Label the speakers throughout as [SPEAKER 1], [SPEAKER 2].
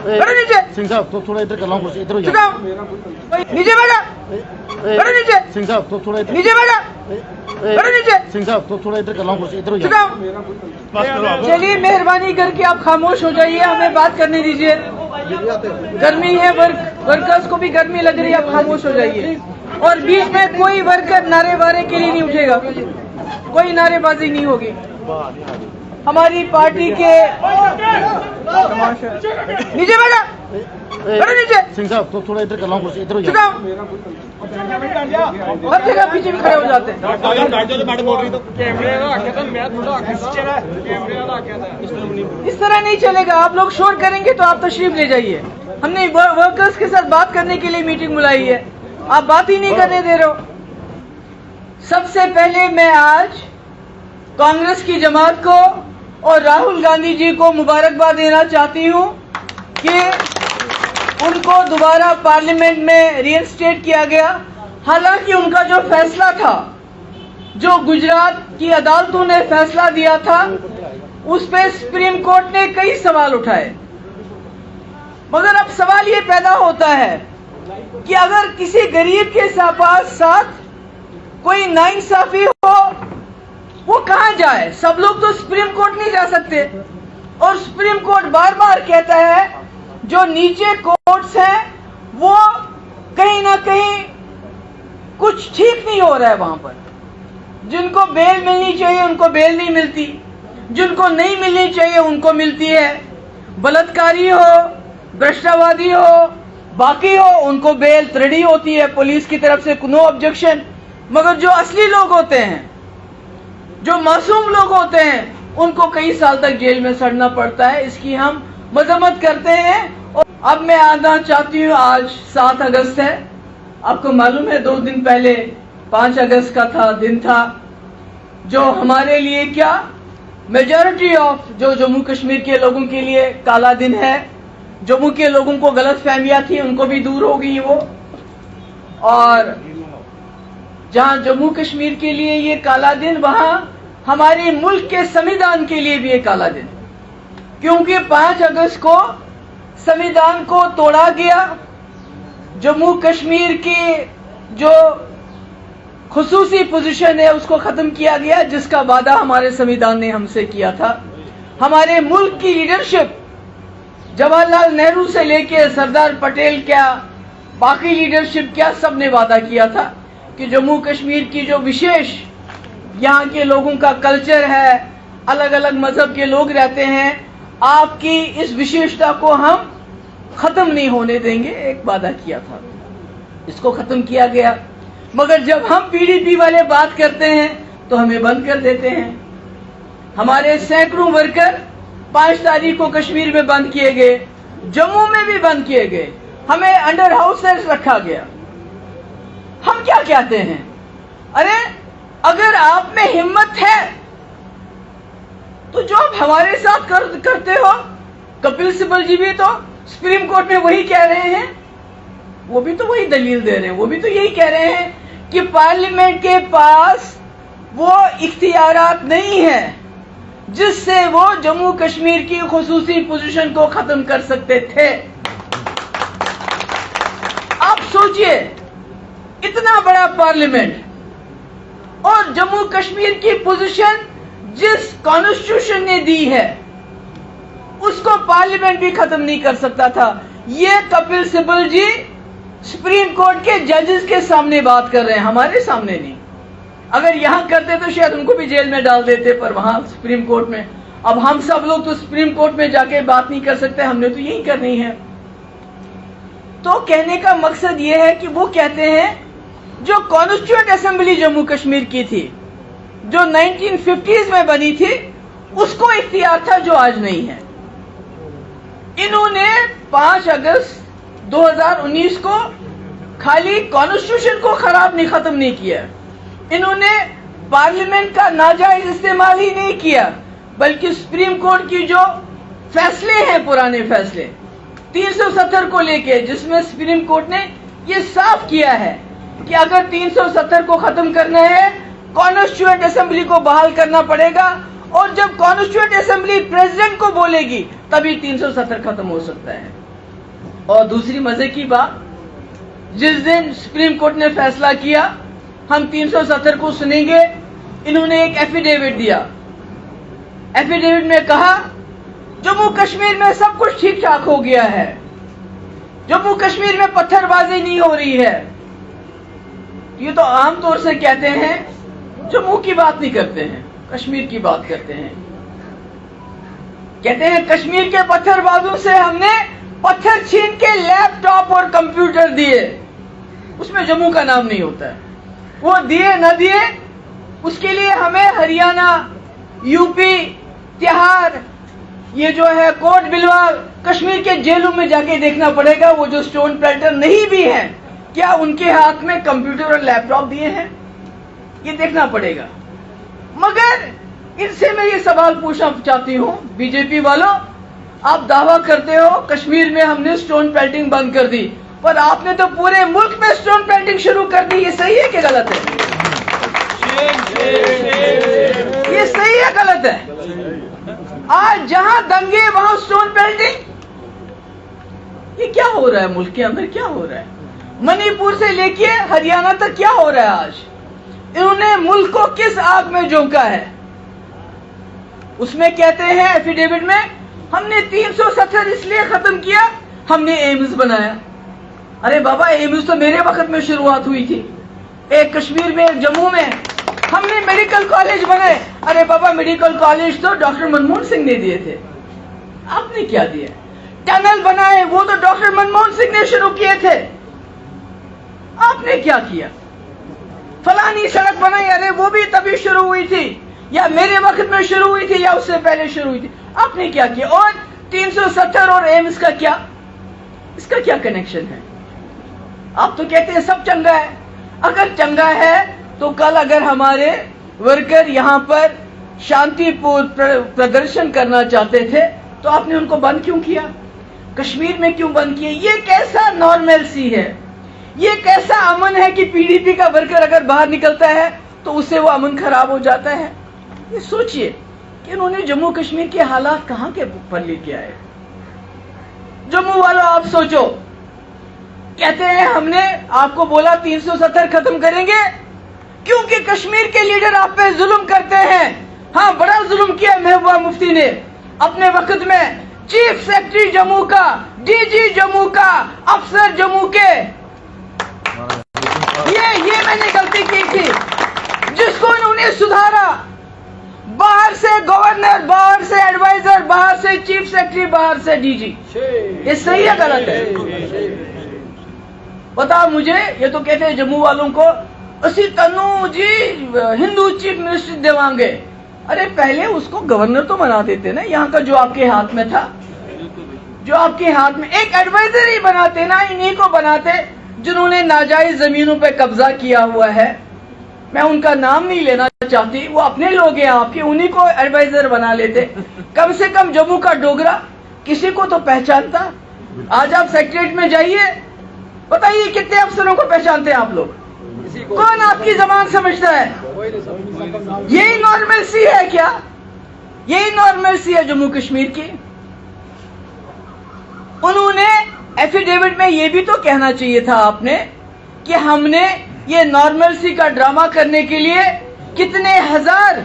[SPEAKER 1] बैठो नीचे।
[SPEAKER 2] सिंह साहब तो थोड़ा इधर कर लो, कुछ इधर हो
[SPEAKER 1] चुप
[SPEAKER 2] जाओ।
[SPEAKER 1] रहो। नीचे बैठो। बैठो नीचे।
[SPEAKER 2] सिंह साहब तो थोड़ा इधर,
[SPEAKER 1] नीचे बैठो। बैठो नीचे।
[SPEAKER 2] सिंह साहब तो थोड़ा इधर कर लो, कुछ इधर हो
[SPEAKER 1] चुप
[SPEAKER 2] जाओ।
[SPEAKER 1] रहो। चलिए मेहरबानी करके आप खामोश हो जाइए, हमें बात करने दीजिए। गर्मी है, वर्कर्स को भी गर्मी लग रही है, आप खामोश हो जाइए। और बीच में कोई वर्कर नारे वारे के लिए नहीं उठेगा, कोई नारेबाजी नहीं होगी। हमारी पार्टी के नीचे बैठो। बैठो नीचे।
[SPEAKER 2] सिंह साहब तो थोड़ा इधर कर लो, कुछ इधर हो
[SPEAKER 1] चुप
[SPEAKER 2] जाओ।
[SPEAKER 1] रहो। हर जगह पीछे भी खड़े हो जाते हैं। इस तरह नहीं चलेगा, आप लोग शोर करेंगे तो आप तशरीफ ले जाइए। हमने वर्कर्स के साथ बात करने के लिए मीटिंग बुलाई है, आप बात ही नहीं करने दे रहे हो। सबसे पहले मैं आज कांग्रेस की जमात को और राहुल गांधी जी को मुबारकबाद देना चाहती हूं कि उनको दोबारा पार्लियामेंट में रीइंस्टेट किया गया। हालांकि उनका जो फैसला था, जो गुजरात की अदालतों ने फैसला दिया था, उस पे सुप्रीम कोर्ट ने कई सवाल उठाए। मगर अब सवाल ये पैदा होता है कि अगर किसी गरीब के साथ कोई नाइंसाफी हो, वो कहां जाए? सब लोग तो सुप्रीम कोर्ट नहीं जा सकते। और सुप्रीम कोर्ट बार बार कहता है जो नीचे कोर्ट्स हैं वो कहीं ना कहीं कुछ ठीक नहीं हो रहा है। वहां पर जिनको बेल मिलनी चाहिए उनको बेल नहीं मिलती, जिनको नहीं मिलनी चाहिए उनको मिलती है। बलात्कारी हो, भ्रष्टावादी हो, बाकी हो, उनको बेल त्रुटि होती है पुलिस की तरफ से, नो ऑब्जेक्शन। मगर जो असली लोग होते हैं, जो मासूम लोग होते हैं, उनको कई साल तक जेल में सड़ना पड़ता है। इसकी हम मजम्मत करते हैं। और अब मैं आना चाहती हूँ, आज 7 अगस्त है, आपको मालूम है 2 दिन पहले 5 अगस्त का दिन था, जो हमारे लिए क्या मेजॉरिटी ऑफ जो जम्मू कश्मीर के लोगों के लिए काला दिन है। जम्मू के लोगों को गलत फहमियां थी, उनको भी दूर हो गई वो। और जहां जम्मू कश्मीर के लिए ये काला दिन, वहां हमारे मुल्क के संविधान के लिए भी ये काला दिन, क्योंकि 5 अगस्त को संविधान को तोड़ा गया। जम्मू कश्मीर की जो खुसूसी पोजीशन है उसको खत्म किया गया, जिसका वादा हमारे संविधान ने हमसे किया था। हमारे मुल्क की लीडरशिप जवाहरलाल नेहरू से लेके सरदार पटेल क्या, बाकी लीडरशिप क्या, सबने वादा किया था कि जम्मू कश्मीर की जो विशेष यहाँ के लोगों का कल्चर है, अलग अलग मजहब के लोग रहते हैं, आपकी इस विशेषता को हम खत्म नहीं होने देंगे, एक वादा किया था। इसको खत्म किया गया। मगर जब हम पीडीपी वाले बात करते हैं तो हमें बंद कर देते हैं। हमारे सैकड़ों वर्कर 5 तारीख को कश्मीर में बंद किए गए, जम्मू में भी बंद किए गए, हमें अंडर हाउस अरेस्ट रखा गया। हम क्या कहते हैं? अरे अगर आप में हिम्मत है तो जो आप हमारे साथ करते हो, कपिल सिब्बल जी भी तो सुप्रीम कोर्ट में वही कह रहे हैं, वो भी तो वही दलील दे रहे हैं, वो भी तो यही कह रहे हैं कि पार्लियामेंट के पास वो इख्तियारात नहीं है जिससे वो जम्मू कश्मीर की खुसूसी पोजीशन को खत्म कर सकते थे। आप सोचिए, इतना बड़ा पार्लियामेंट और जम्मू कश्मीर की पोजीशन जिस कॉन्स्टिट्यूशन ने दी है उसको पार्लियामेंट भी खत्म नहीं कर सकता था। ये कपिल सिब्बल जी सुप्रीम कोर्ट के जजेस के सामने बात कर रहे हैं, हमारे सामने नहीं। अगर यहां करते तो शायद उनको भी जेल में डाल देते, पर वहां सुप्रीम कोर्ट में। अब हम सब लोग तो सुप्रीम कोर्ट में जाके बात नहीं कर सकते, हमने तो यही करनी है। तो कहने का मकसद ये है कि वो कहते हैं जो कॉन्स्टिट्यूएंट असेंबली जम्मू कश्मीर की थी, जो 1950s में बनी थी, उसको इख्तियार था जो आज नहीं है। इन्होंने 5 अगस्त 2019 को खाली कॉन्स्टिट्यूशन को खत्म नहीं किया, इन्होंने पार्लियामेंट का नाजायज इस्तेमाल ही नहीं किया, बल्कि सुप्रीम कोर्ट की जो फैसले हैं, पुराने फैसले 370 को लेके, जिसमें सुप्रीम कोर्ट ने ये साफ किया है कि अगर 370 को खत्म करना है, कॉन्स्टिट्यूएंट असेंबली को बहाल करना पड़ेगा, और जब कॉन्स्टिट्यूएंट असेंबली प्रेसिडेंट को बोलेगी तभी 370 खत्म हो सकता है। और दूसरी मजे की बात, जिस दिन सुप्रीम कोर्ट ने फैसला किया हम 370 को सुनेंगे, इन्होंने एक एफिडेविट दिया। एफिडेविट में कहा जम्मू कश्मीर में सब कुछ ठीक ठाक हो गया है, जम्मू कश्मीर में पत्थरबाजी नहीं हो रही है। ये तो आमतौर से कहते हैं, जम्मू की बात नहीं करते हैं, कश्मीर की बात करते हैं। कहते हैं कश्मीर के पत्थरबाजों से हमने पत्थर छीन के लैपटॉप और कंप्यूटर दिए, उसमें जम्मू का नाम नहीं होता है। वो दिए न दिए उसके लिए हमें हरियाणा, यूपी, तिहाड़, ये जो है कोट बिलवाल, कश्मीर के जेलों में जाके देखना पड़ेगा। वो जो स्टोन पेल्टर नहीं भी हैं, क्या उनके हाथ में कंप्यूटर और लैपटॉप दिए हैं, ये देखना पड़ेगा। मगर इनसे मैं ये सवाल पूछना चाहती हूं, बीजेपी वालों, आप दावा करते हो कश्मीर में हमने स्टोन पेल्टिंग बंद कर दी, पर आपने तो पूरे मुल्क में स्टोन पेल्टिंग शुरू कर दी। ये सही है कि गलत है? ये सही है गलत है? आज जहां दंगे वहां स्टोन पेल्टिंग, ये क्या हो रहा है मुल्क के अंदर? क्या हो रहा है? मणिपुर से लेके हरियाणा तक क्या हो रहा है आज? इन्होंने मुल्क को किस आग में झोंका है? उसमें कहते हैं एफिडेविट में, हमने 370 इसलिए खत्म किया, हमने एम्स बनाया। अरे बाबा, एम्स तो मेरे वक्त में शुरुआत हुई थी, एक कश्मीर में, एक जम्मू में। हमने मेडिकल कॉलेज बनाए। अरे बाबा, मेडिकल कॉलेज तो डॉक्टर मनमोहन सिंह ने दिए थे, आपने क्या दिया? टनल बनाए, वो तो डॉक्टर मनमोहन सिंह ने शुरू किए थे, आपने क्या किया? फलानी सड़क बनाई, अरे वो भी तभी शुरू हुई थी, या मेरे वक्त में शुरू हुई थी, या उससे पहले शुरू हुई थी, आपने क्या किया? और 370 और एम्स का क्या, इसका क्या कनेक्शन है? आप तो कहते हैं सब चंगा है। अगर चंगा है तो कल अगर हमारे वर्कर यहां पर शांतिपूर्ण प्रदर्शन करना चाहते थे तो आपने उनको बंद क्यों किया? कश्मीर में क्यों बंद किया? ये कैसा नॉर्मलसी है? ये कैसा अमन है कि पीडीपी का वर्कर अगर बाहर निकलता है तो उससे वो अमन खराब हो जाता है? ये सोचिए कि इन्होंने जम्मू कश्मीर के हालात कहां के पर लेके आए। जम्मू वालों, आप सोचो, कहते हैं हमने आपको बोला 370 खत्म करेंगे क्योंकि कश्मीर के लीडर आप पे जुल्म करते हैं। हाँ, बड़ा जुल्म किया महबूबा मुफ्ती ने अपने वक्त में, चीफ सेक्रेटरी जम्मू का, डीजी जम्मू का, अफसर जम्मू के, ये मैंने गलती की थी, जिसको इन्होंने सुधारा। बाहर से गवर्नर, बाहर से एडवाइजर, बाहर से चीफ सेक्रेटरी, बाहर से डीजी। ये सही है गलत है? बताओ मुझे। ये तो कहते हैं जम्मू वालों को असी तनु जी हिंदू चीफ मिनिस्टर देवांगे। अरे पहले उसको गवर्नर तो बना देते ना, यहाँ का जो आपके हाथ में था, जो आपके हाथ में, एक एडवाइजर ही बनाते ना, इन्हीं को बनाते जिन्होंने नाजायज जमीनों पे कब्जा किया हुआ है। मैं उनका नाम नहीं लेना चाहती, वो अपने लोग हैं आपके, उन्हीं को एडवाइजर बना लेते। कम से कम जम्मू का डोगरा किसी को तो पहचानता। आज आप सेक्रेटरीट में जाइए, बताइए कितने अफसरों को पहचानते हैं आप लोग? कौन आपकी जबान समझता है? यही नॉर्मलसी है क्या? यही नॉर्मलसी है जम्मू कश्मीर की? उन्होंने एफिडेविट में ये भी तो कहना चाहिए था आपने कि हमने ये नॉर्मलसी का ड्रामा करने के लिए कितने हजार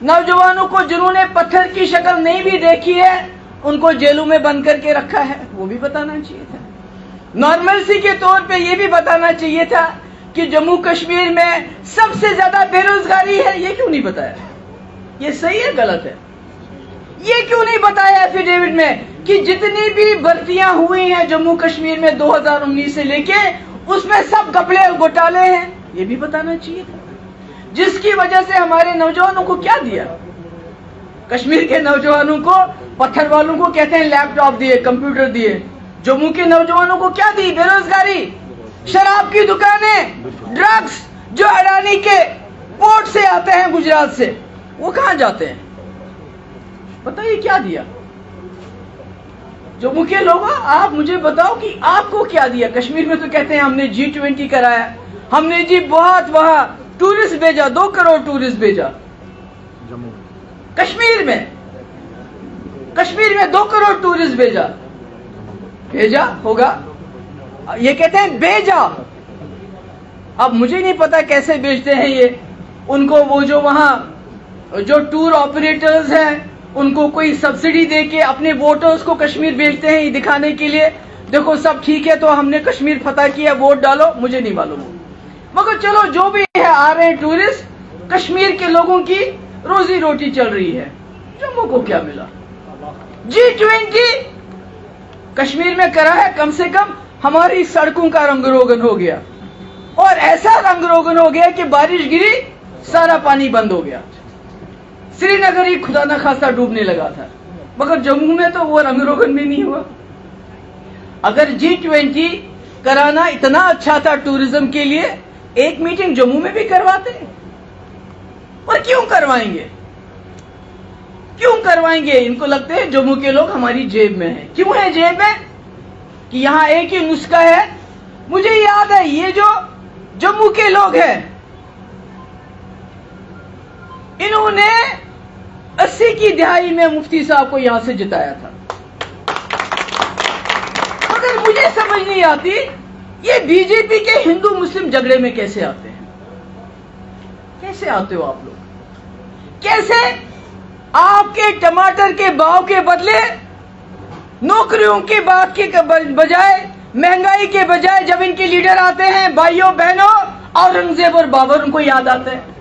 [SPEAKER 1] नौजवानों को, जिन्होंने पत्थर की शक्ल नहीं भी देखी है, उनको जेलों में बंद करके रखा है, वो भी बताना चाहिए था। नॉर्मलसी के तौर पे ये भी बताना चाहिए था कि जम्मू कश्मीर में सबसे ज्यादा बेरोजगारी है। ये क्यों नहीं बताया? ये सही है गलत है? ये क्यों नहीं बताया एफिडेविट में कि जितनी भी भर्तियां हुई हैं जम्मू कश्मीर में 2019 से लेके, उसमें सब घपले और घोटाले हैं? ये भी बताना चाहिए था, जिसकी वजह से हमारे नौजवानों को क्या दिया? कश्मीर के नौजवानों को, पत्थर वालों को कहते हैं लैपटॉप दिए, कंप्यूटर दिए। जम्मू के नौजवानों को क्या दी? बेरोजगारी, शराब की दुकानें, ड्रग्स जो अडानी के पोर्ट से आते हैं गुजरात से, वो कहां जाते हैं? बताइए क्या दिया जम्मू के लोगों? आप मुझे बताओ कि आपको क्या दिया? कश्मीर में तो कहते हैं हमने G20 कराया, हमने जी बहुत वहां टूरिस्ट भेजा, 2 करोड़ टूरिस्ट भेजा भेजा होगा, ये कहते हैं भेजा। अब मुझे नहीं पता कैसे भेजते हैं ये उनको, वो जो वहां जो टूर ऑपरेटर्स हैं उनको कोई सब्सिडी देके अपने वोटर्स को कश्मीर भेजते हैं ये दिखाने के लिए, देखो सब ठीक है तो हमने कश्मीर फतह किया, वोट डालो। मुझे नहीं मालूम, मगर चलो जो भी है, आ रहे हैं टूरिस्ट, कश्मीर के लोगों की रोजी रोटी चल रही है। जम्मू को क्या मिला? G20 कश्मीर में करा है, कम से कम हमारी सड़कों का रंग रोगन हो गया, और ऐसा रंग रोगन हो गया कि बारिश गिरी सारा पानी बंद हो गया। श्रीनगर ही खुदा न खासा डूबने लगा था, मगर जम्मू में तो वो रंग रोगन भी नहीं हुआ। अगर G20 कराना इतना अच्छा था टूरिज्म के लिए, एक मीटिंग जम्मू में भी करवाते। और क्यों करवाएंगे? क्यों करवाएंगे? इनको लगते हैं जम्मू के लोग हमारी जेब में हैं। क्यों है जेब में? कि यहां एक ही नुस्खा है। मुझे याद है ये जो जम्मू के लोग हैं, इन्होंने 80 की दहाई में मुफ्ती साहब को यहां से जिताया था। मगर मुझे समझ नहीं आती ये बीजेपी के हिंदू मुस्लिम झगड़े में कैसे आते हैं? कैसे आते हो आप लोग? कैसे आपके टमाटर के भाव के बदले नौकरियों की बात के बजाय, महंगाई के बजाय जब इनके लीडर आते हैं, भाइयों बहनों, औरंगजेब और बाबर उनको याद आते हैं।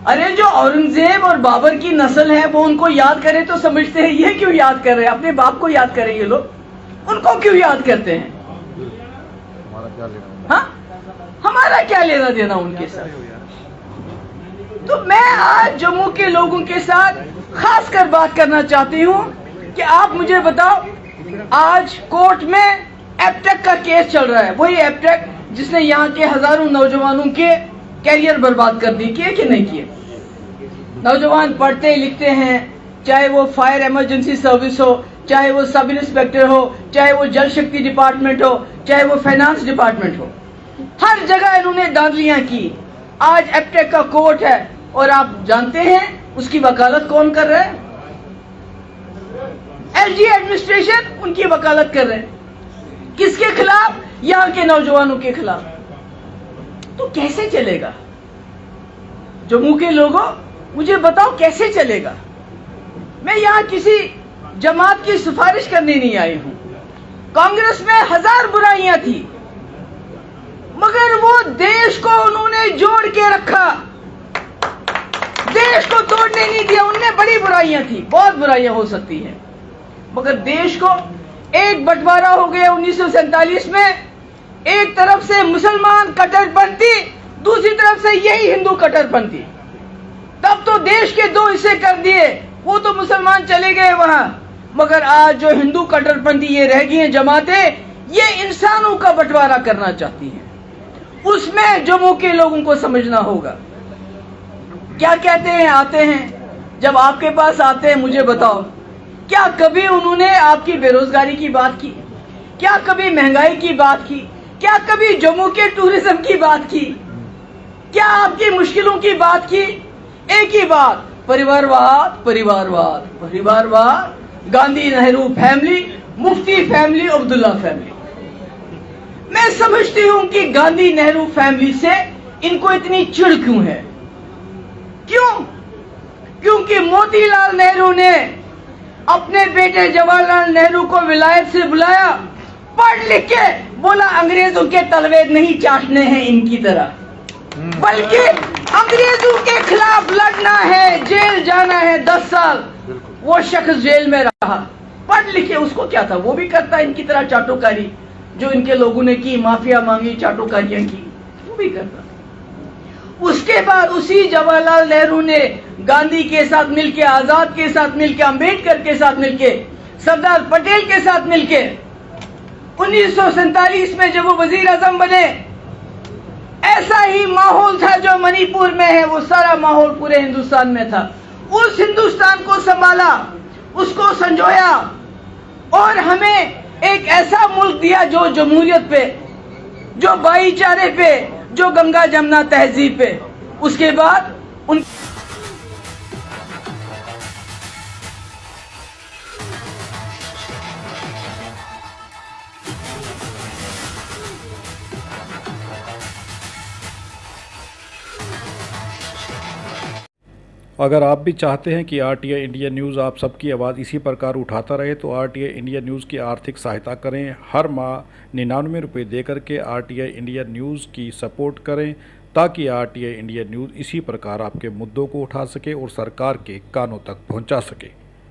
[SPEAKER 1] अरे जो औरंगजेब और बाबर की नस्ल है वो उनको याद करे तो समझते हैं ये क्यों याद कर रहे हैं? अपने बाप को याद करें ये लोग, उनको क्यों याद करते हैं? हाँ, हमारा क्या लेना देना उनके साथ? तो मैं आज जम्मू के लोगों के साथ खासकर बात करना चाहती हूं कि आप मुझे बताओ, आज कोर्ट में एपटेक का केस चल रहा है, वही एपटेक जिसने यहाँ के हजारों नौजवानों के कैरियर बर्बाद कर दी, किए कि नहीं किए? नौजवान पढ़ते लिखते हैं, चाहे वो फायर इमरजेंसी सर्विस हो, चाहे वो सब इंस्पेक्टर हो, चाहे वो जल शक्ति डिपार्टमेंट हो, चाहे वो फाइनेंस डिपार्टमेंट हो, हर जगह इन्होंने दांधलियां की। आज एपटेक का कोर्ट है और आप जानते हैं उसकी वकालत कौन कर रहे हैं? एलजी एडमिनिस्ट्रेशन उनकी वकालत कर रहे हैं। किसके खिलाफ? यहां के नौजवानों के खिलाफ। तो कैसे चलेगा? जम्मू के लोगों मुझे बताओ कैसे चलेगा? मैं यहां किसी जमात की सिफारिश करने नहीं आई हूं। कांग्रेस में 1000 बुराइयां थी, मगर वो देश को उन्होंने जोड़ के रखा, देश को तोड़ने नहीं दिया। उनमें बड़ी बुराइयां थी, बहुत बुराइयां हो सकती हैं, मगर देश को एक बंटवारा हो गया 1947 में। एक तरफ से मुसलमान कट्टरपंथी, दूसरी तरफ से यही हिंदू कट्टरपंथी। तब तो देश के 2 हिस्से कर दिए, वो तो मुसलमान चले गए वहां, मगर आज जो हिंदू कट्टरपंथी ये रह गई हैं जमातें, ये इंसानों का बंटवारा करना चाहती हैं। उसमें जम्मू के लोगों को समझना होगा। क्या कहते हैं? आते हैं, जब आपके पास आते हैं, मुझे बताओ, क्या कभी उन्होंने आपकी बेरोजगारी की बात की? क्या कभी महंगाई की बात की? क्या कभी जम्मू के टूरिज्म की बात की? क्या आपकी मुश्किलों की बात की? एक ही बात, परिवारवाद, परिवारवाद, परिवारवाद, गांधी नेहरू फैमिली, मुफ्ती फैमिली, अब्दुल्ला फैमिली। मैं समझती हूं कि गांधी नेहरू फैमिली से इनको इतनी चिढ़ क्यों है? क्यों? क्योंकि मोतीलाल नेहरू ने अपने बेटे जवाहरलाल नेहरू को विलायत से बुलाया, पढ़ लिख के बोला अंग्रेजों के तलवे नहीं चाटने हैं इनकी तरह, बल्कि अंग्रेजों के खिलाफ लड़ना है, जेल जाना है 10 साल। वो शख्स जेल में रहा, पढ़ लिखे, उसको क्या था? वो भी करता इनकी तरह चाटोकारी, जो इनके लोगों ने की, माफिया मांगी, चाटोकारियां की, वो भी करता। उसके बाद उसी जवाहरलाल नेहरू ने गांधी के साथ मिलके, आजाद के साथ मिलके, अंबेडकर के साथ मिलके, सरदार पटेल के साथ मिलके 1947 में जब वो वजीर आजम बने, ऐसा ही माहौल था जो मणिपुर में है, वो सारा माहौल पूरे हिंदुस्तान में था। उस हिंदुस्तान को संभाला, उसको संजोया और हमें एक ऐसा मुल्क दिया जो जमहूरियत पे, जो भाईचारे पे, जो गंगा जमुना तहजीब पे। उसके बाद उन
[SPEAKER 3] अगर आप भी चाहते हैं कि आरटीआई इंडिया न्यूज़ आप सबकी आवाज़ इसी प्रकार उठाता रहे तो आरटीआई इंडिया न्यूज़ की आर्थिक सहायता करें। हर माह 99 रुपये दे करके आरटीआई इंडिया न्यूज़ की सपोर्ट करें ताकि आरटीआई इंडिया न्यूज़ इसी प्रकार आपके मुद्दों को उठा सके और सरकार के कानों तक पहुंचा सके।